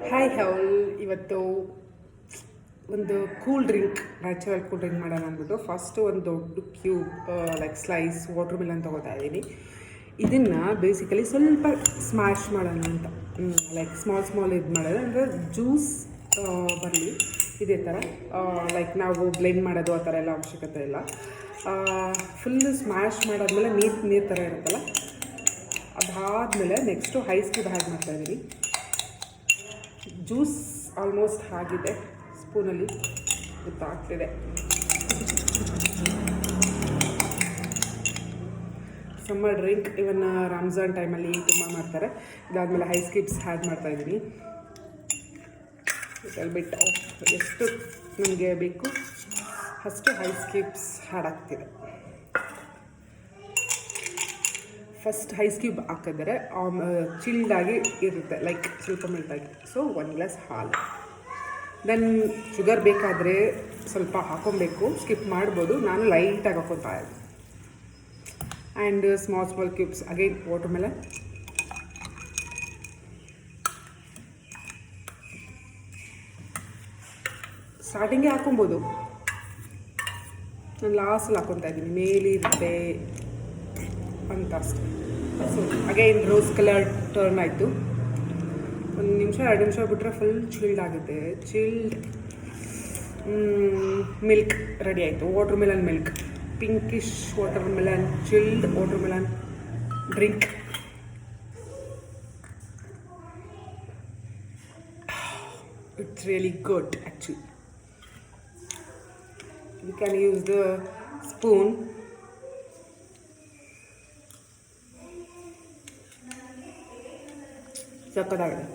Hi ಹೌಲ್. ಇವತ್ತು ಒಂದು cool drink, natural cool drink ಮಾಡೋಣ ಅಂದ್ಬಿಟ್ಟು ಫಸ್ಟು ಒಂದು ದೊಡ್ಡ cube like slice watermelon ತೊಗೋತಾ ಇದ್ದೀನಿ. ಇದನ್ನು ಬೇಸಿಕಲಿ ಸ್ವಲ್ಪ ಸ್ಮ್ಯಾಶ್ ಮಾಡೋಣ ಅಂತ, ಲೈಕ್ ಸ್ಮಾಲ್ ಇದು ಮಾಡೋದು ಅಂದರೆ ಜ್ಯೂಸ್ ಬರಲಿ ಇದೇ ಥರ. ಲೈಕ್ ನಾವು ಬ್ಲೆಂಡ್ ಮಾಡೋದು ಆ ಥರ ಎಲ್ಲ ಅವಶ್ಯಕತೆ ಇಲ್ಲ. ಫುಲ್ಲು ಸ್ಮ್ಯಾಶ್ ಮಾಡಾದ್ಮೇಲೆ ನೀರು ಥರ ಇರುತ್ತಲ್ಲ, ಅದಾದಮೇಲೆ ನೆಕ್ಸ್ಟು ಐಸ್ ಕ್ಯೂಬ್ ಆ್ಯಡ್ ಮಾಡ್ತಾಯಿದ್ದೀನಿ. ಜ್ಯೂಸ್ ಆಲ್ಮೋಸ್ಟ್ ಆಗಿದೆ, ಸ್ಪೂನಲ್ಲಿ ಗೊತ್ತಾಗ್ತಿದೆ. ಸಮ್ಮರ್ ಡ್ರಿಂಕ್, ಇವನ್ ರಂಜಾನ್ ಟೈಮಲ್ಲಿ ತುಂಬ ಮಾಡ್ತಾರೆ. ಇದಾದಮೇಲೆ ಐಸ್ ಕ್ಯೂಬ್ಸ್ ಆ್ಯಡ್ ಮಾಡ್ತಾಯಿದ್ದೀನಿ. ಬಿಟ್ಟು ಎಷ್ಟು ನಮಗೆ ಬೇಕು ಅಷ್ಟು ಐಸ್ ಕ್ಯೂಬ್ಸ್ ಆ್ಯಡ್ ಆಗ್ತಿದೆ. ಫಸ್ಟ್ ಐಸ್ ಕ್ಯೂಬ್ ಹಾಕಿದ್ರೆ ಚಿಲ್ಡಾಗಿ ಇರುತ್ತೆ, ಲೈಕ್ ಸ್ವಲ್ಪ ಮೆಲ್ಟಾಗಿ. ಸೊ 1 ಗ್ಲಾಸ್ ಹಾಲು. ದೆನ್ ಶುಗರ್ ಬೇಕಾದರೆ ಸ್ವಲ್ಪ ಹಾಕೊಬೇಕು, ಸ್ಕಿಪ್ ಮಾಡ್ಬೋದು. ನಾನು ಲೈಟಾಗಿ ಹಾಕೊತಾ ಇದ್ದೆ. And small cubes again watermelon. ಸ್ಟಾರ್ಟಿಂಗೇ ಹಾಕೊಬೋದು, ನಾನು ಲಾಸ್ಟಲ್ಲಿ ಹಾಕೊತಾ ಇದ್ದೀನಿ, ಮೇಲಿರುತ್ತೆ ಅಂತ ಅಷ್ಟೆ. So again rose colour turn ಆಯಿತು. 1 ನಿಮಿಷ 2 ನಿಮಿಷ ಬಿಟ್ಟರೆ ಫುಲ್ ಚಿಲ್ಡ್ ಆಗುತ್ತೆ. ಚಿಲ್ಡ್ ಮಿಲ್ಕ್ ರೆಡಿ ಆಯಿತು. Watermelon milk, pinkish water melon, chilled watermelon drink. It's really good actually. You can use the spoon. ಸಕ್ಕತ್ತಾಗಿದೆ.